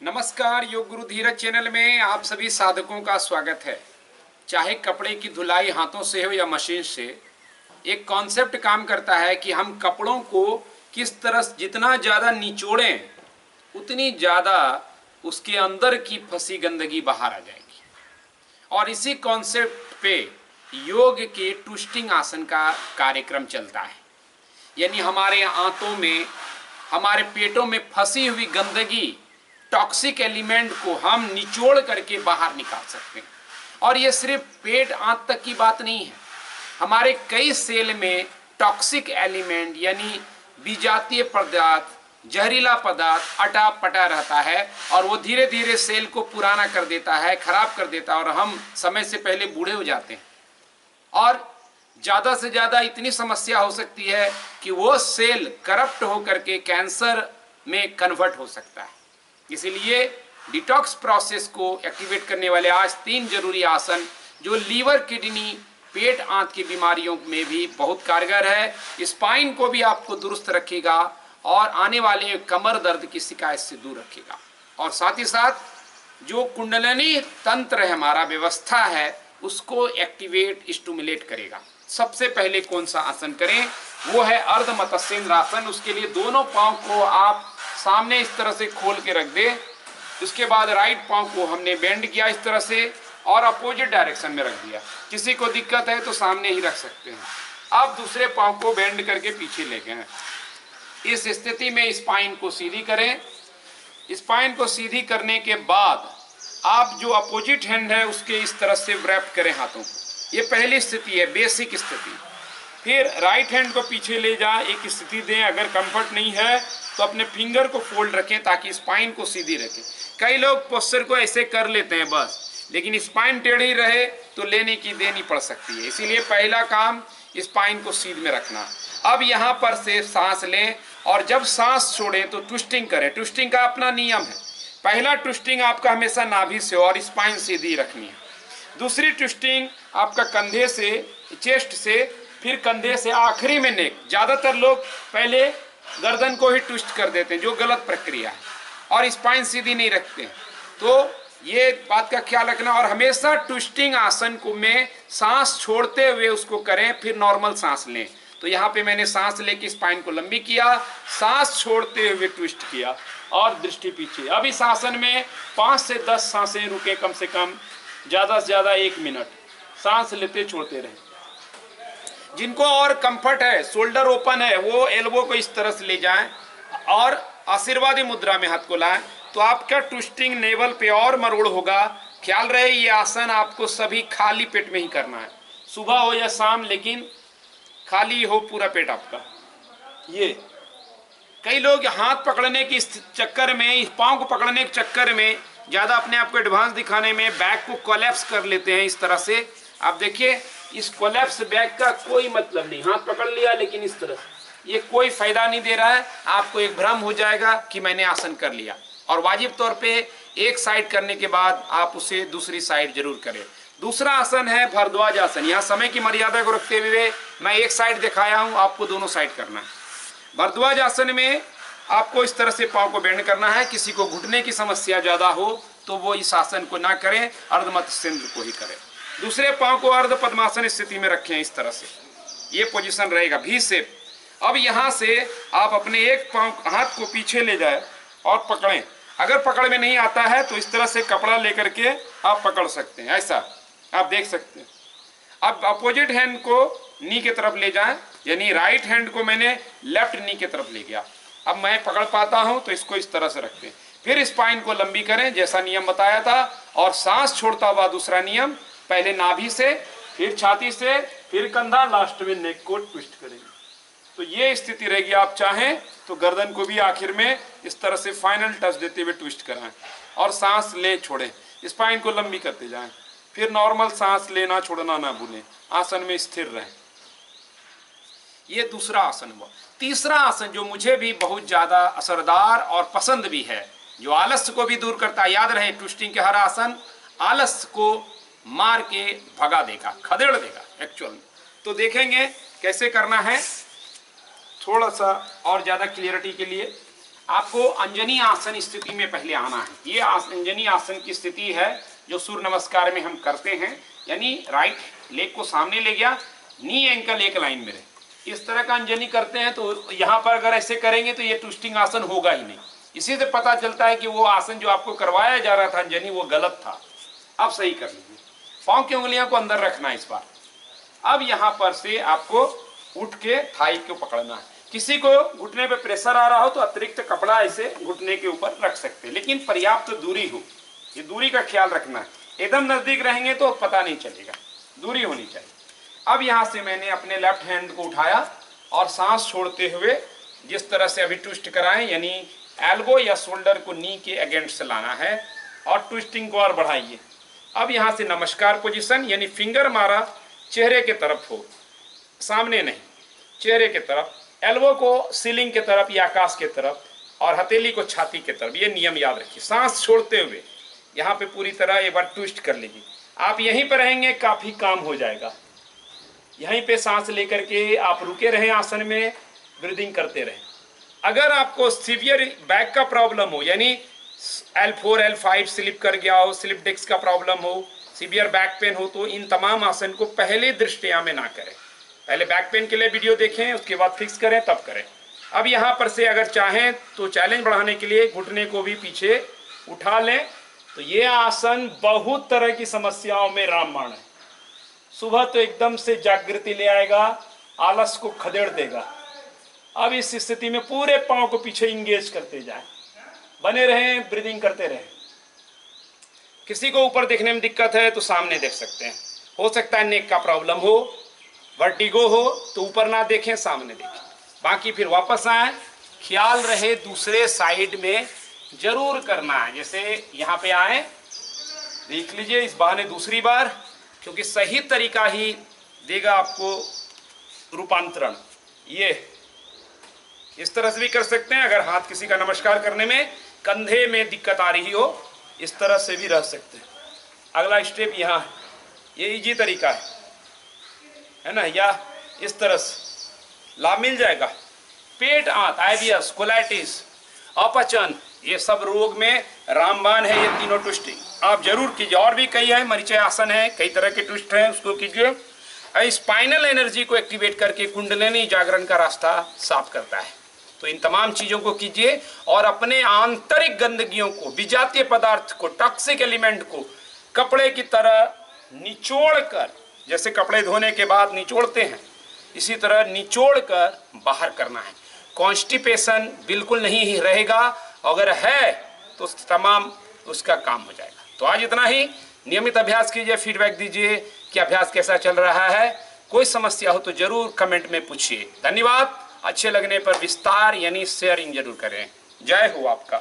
नमस्कार, योग गुरु धीरज चैनल में आप सभी साधकों का स्वागत है। चाहे कपड़े की धुलाई हाथों से हो या मशीन से, एक कॉन्सेप्ट काम करता है कि हम कपड़ों को किस तरह जितना ज़्यादा निचोड़ें उतनी ज़्यादा उसके अंदर की फंसी गंदगी बाहर आ जाएगी। और इसी कॉन्सेप्ट पे योग के ट्विस्टिंग आसन का कार्यक्रम चलता है। यानी हमारे आंतों में, हमारे पेटों में फंसी हुई गंदगी, टॉक्सिक एलिमेंट को हम निचोड़ करके बाहर निकाल सकते हैं। और ये सिर्फ पेट आंत तक की बात नहीं है, हमारे कई सेल में टॉक्सिक एलिमेंट यानी विजातीय पदार्थ, जहरीला पदार्थ अटा पटा रहता है और वो धीरे धीरे सेल को पुराना कर देता है, खराब कर देता है और हम समय से पहले बूढ़े हो जाते हैं। और ज़्यादा से ज़्यादा इतनी समस्या हो सकती है कि वो सेल करप्ट होकर के कैंसर में कन्वर्ट हो सकता है। इसीलिए डिटॉक्स प्रोसेस को एक्टिवेट करने वाले आज 3 जरूरी आसन जो लीवर, किडनी, पेट, आंत की बीमारियों में भी बहुत कारगर है। स्पाइन को भी आपको दुरुस्त रखेगा और आने वाले कमर दर्द की शिकायत से दूर रखेगा। और साथ ही साथ जो कुंडलिनी तंत्र है, हमारा व्यवस्था है, उसको एक्टिवेट, स्टिमुलेट करेगा। सबसे पहले कौन सा आसन करें, वो है अर्ध मत्स्येंद्र आसन। उसके लिए दोनों पांव को आप सामने इस तरह से खोल के रख दे। उसके बाद राइट पांव को हमने बेंड किया इस तरह से और अपोजिट डायरेक्शन में रख दिया। किसी को दिक्कत है तो सामने ही रख सकते हैं। अब दूसरे पांव को बेंड करके पीछे ले गए। इस स्थिति में स्पाइन को सीधी करें। स्पाइन को सीधी करने के बाद आप जो अपोजिट हैंड है उसके इस तरह से व्रैप करें हाथों को। ये पहली स्थिति है, बेसिक स्थिति। फिर राइट हैंड को पीछे ले जाएं, एक स्थिति दें। अगर कंफर्ट नहीं है तो अपने फिंगर को फोल्ड रखें ताकि स्पाइन को सीधी रखें। कई लोग पोस्चर को ऐसे कर लेते हैं बस, लेकिन स्पाइन टेढ़ी रहे तो लेने की देनी पड़ सकती है। इसीलिए पहला काम स्पाइन को सीध में रखना। अब यहाँ पर से सांस लें और जब सांस छोड़ें तो ट्विस्टिंग करें। ट्विस्टिंग का अपना नियम है। पहला ट्विस्टिंग आपका हमेशा नाभि से और स्पाइन सीधी रखनी है। दूसरी ट्विस्टिंग आपका कंधे से, चेस्ट से, फिर कंधे से, आखिरी में नेक। ज़्यादातर लोग पहले गर्दन को ही ट्विस्ट कर देते हैं, जो गलत प्रक्रिया है, और स्पाइन सीधी नहीं रखते हैं। तो ये बात का ख्याल रखना। और हमेशा ट्विस्टिंग आसन को में सांस छोड़ते हुए उसको करें, फिर नॉर्मल सांस लें। तो यहाँ पे मैंने सांस लेके स्पाइन को लंबी किया, सांस छोड़ते हुए ट्विस्ट किया और दृष्टि पीछे। अब इस आसन में 5 से 10 सांसें रुके, कम से कम, ज़्यादा से ज़्यादा 1 मिनट सांस लेते छोड़ते रहें। जिनको और कंफर्ट है, शोल्डर ओपन है, वो एल्बो को इस तरह से ले जाएं और आशीर्वादी मुद्रा में हाथ को लाएं, तो आपका ट्विस्टिंग नेवल पे और मरोड़ होगा। ख्याल रहे ये आसन आपको सभी खाली पेट में ही करना है, सुबह हो या शाम, लेकिन खाली हो पूरा पेट आपका। ये कई लोग हाथ पकड़ने के चक्कर में, इस पाँव को पकड़ने के चक्कर में, ज़्यादा अपने आप को एडवांस दिखाने में बैक को कोलैप्स कर लेते हैं इस तरह से। आप देखिए, इस कोलैप्स बैक का कोई मतलब नहीं। हाथ पकड़ लिया लेकिन इस तरह, ये कोई फायदा नहीं दे रहा है। आपको एक भ्रम हो जाएगा कि मैंने आसन कर लिया। और वाजिब तौर पे एक साइड करने के बाद आप उसे दूसरी साइड जरूर करें। दूसरा आसन है भरद्वाज आसन। यहाँ समय की मर्यादा को रखते हुए मैं एक साइड दिखाया हूँ, आपको दोनों साइड करना है। भरद्वाज आसन में आपको इस तरह से पाँव को बेंड करना है। किसी को घुटने की समस्या ज़्यादा हो तो वो इस आसन को ना करें, अर्ध मत्स्येंद्र को ही करें। दूसरे पाँव को अर्ध पद्मासन स्थिति में रखें इस तरह से, ये पोजीशन रहेगा, भी शेप। अब यहाँ से आप अपने एक पाँव, हाथ को पीछे ले जाए और पकड़ें। अगर पकड़ में नहीं आता है तो इस तरह से कपड़ा लेकर के आप पकड़ सकते हैं, ऐसा आप देख सकते हैं। अब अपोजिट हैंड को नी की तरफ ले जाएं, यानी राइट हैंड को मैंने लेफ्ट नी की तरफ ले गया। अब मैं पकड़ पाता हूं तो इसको इस तरह से रखते हैं। फिर स्पाइन को लंबी करें जैसा नियम बताया था, और सांस छोड़ता हुआ दूसरा नियम, पहले नाभि से, फिर छाती से, फिर कंधा, लास्ट में नेक को ट्विस्ट करेंगे। तो ये स्थिति रहेगी। आप चाहें तो गर्दन को भी आखिर में इस तरह से फाइनल टच देते हुए ट्विस्ट कराएं और सांस ले छोड़ें। स्पाइन को लंबी करते जाएं, फिर नॉर्मल सांस लेना छोड़ना ना भूलें, आसन में स्थिर रहें। ये दूसरा आसन हुआ। तीसरा आसन जो मुझे भी बहुत ज़्यादा असरदार और पसंद भी है, जो आलस्य को भी दूर करता है। याद रहे, ट्विस्टिंग के हर आसन आलस्य को मार के भगा देगा, खदेड़ देगा एक्चुअल में। तो देखेंगे कैसे करना है, थोड़ा सा और ज़्यादा क्लियरिटी के लिए। आपको अंजनी आसन स्थिति में पहले आना है। ये अंजनी आसन की स्थिति है जो सूर्य नमस्कार में हम करते हैं, यानी राइट लेग को सामने ले गया, नी एंकल एक लाइन में रहे। इस तरह का अंजनी करते हैं तो यहाँ पर अगर ऐसे करेंगे तो ये ट्विस्टिंग आसन होगा ही नहीं। इसी से पता चलता है कि वो आसन जो आपको करवाया जा रहा था अंजनी वो गलत था। अब सही कर लीजिए, पाँव की उंगलियों को अंदर रखना है इस बार। अब यहाँ पर से आपको उठ के थाई को पकड़ना है। किसी को घुटने पे प्रेशर आ रहा हो तो अतिरिक्त कपड़ा ऐसे घुटने के ऊपर रख सकते हैं, लेकिन पर्याप्त दूरी हो, ये दूरी का ख्याल रखना है। एकदम नजदीक रहेंगे तो पता नहीं चलेगा, दूरी होनी चाहिए। अब यहाँ से मैंने अपने लेफ्ट हैंड को उठाया और सांस छोड़ते हुए जिस तरह से अभी ट्विस्ट कराएं, यानी एल्बो या शोल्डर को नी के अगेंस्ट लाना है और ट्विस्टिंग को और बढ़ाइए। अब यहाँ से नमस्कार पोजीशन, यानी फिंगर मारा चेहरे के तरफ हो, सामने नहीं, चेहरे के तरफ, एल्बो को सीलिंग के तरफ या आकाश के तरफ और हथेली को छाती के तरफ। ये नियम याद रखिए। सांस छोड़ते हुए यहाँ पे पूरी तरह एक बार ट्विस्ट कर लीजिए। आप यहीं पर रहेंगे, काफी काम हो जाएगा। यहीं पे सांस लेकर के आप रुके रहें आसन में, ब्रीदिंग करते रहें। अगर आपको सीवियर बैक का प्रॉब्लम हो, यानी L4 L5 स्लिप कर गया हो, स्लिप डिस्क का प्रॉब्लम हो, सीवियर बैक पेन हो, तो इन तमाम आसन को पहले दृष्टया में ना करें। पहले बैक पेन के लिए वीडियो देखें, उसके बाद फिक्स करें, तब करें। अब यहाँ पर से अगर चाहें तो चैलेंज बढ़ाने के लिए घुटने को भी पीछे उठा लें, तो ये आसन बहुत तरह की समस्याओं में रामबाण है। सुबह तो एकदम से जागृति ले आएगा, आलस को खदेड़ देगा। अब इस स्थिति में पूरे पांव को पीछे इंगेज करते जाएं, बने रहें, ब्रीदिंग करते रहें। किसी को ऊपर देखने में दिक्कत है तो सामने देख सकते हैं। हो सकता है नेक का प्रॉब्लम हो, वर्टिगो हो, तो ऊपर ना देखें, सामने देखें। बाकी फिर वापस आए, ख्याल रहे दूसरे साइड में जरूर करना है। जैसे यहाँ पे आए, देख लीजिए इस बहाने दूसरी बार, क्योंकि सही तरीका ही देगा आपको रूपांतरण। ये इस तरह से भी कर सकते हैं। अगर हाथ किसी का नमस्कार करने में कंधे में दिक्कत आ रही हो, इस तरह से भी रह सकते हैं। अगला स्टेप यहाँ, ये इजी तरीका है ना, या इस तरह से लाभ मिल जाएगा। पेट, आंत, आईबिएस, कोलाइटिस, अपचन, ये सब रोग में रामबाण है ये तीनों ट्विस्टिंग। आप जरूर कीजिए। और भी कई है, मरीचय आसन है, कई तरह के ट्विस्ट हैं, उसको कीजिए। स्पाइनल एनर्जी को एक्टिवेट करके कुंडलिनी जागरण का रास्ता साफ करता है। तो इन तमाम चीजों को कीजिए और अपने आंतरिक गंदगियों को, विजातीय पदार्थ को, टॉक्सिक एलिमेंट को कपड़े की तरह निचोड़ कर, जैसे कपड़े धोने के बाद निचोड़ते हैं, इसी तरह निचोड़ कर बाहर करना है। कॉन्स्टिपेशन बिल्कुल नहीं ही रहेगा, अगर है तो तमाम उसका काम हो जाएगा। तो आज इतना ही। नियमित अभ्यास कीजिए, फीडबैक दीजिए कि अभ्यास कैसा चल रहा है। कोई समस्या हो तो जरूर कमेंट में पूछिए। धन्यवाद। अच्छे लगने पर विस्तार यानी शेयरिंग जरूर करें। जय हो आपका।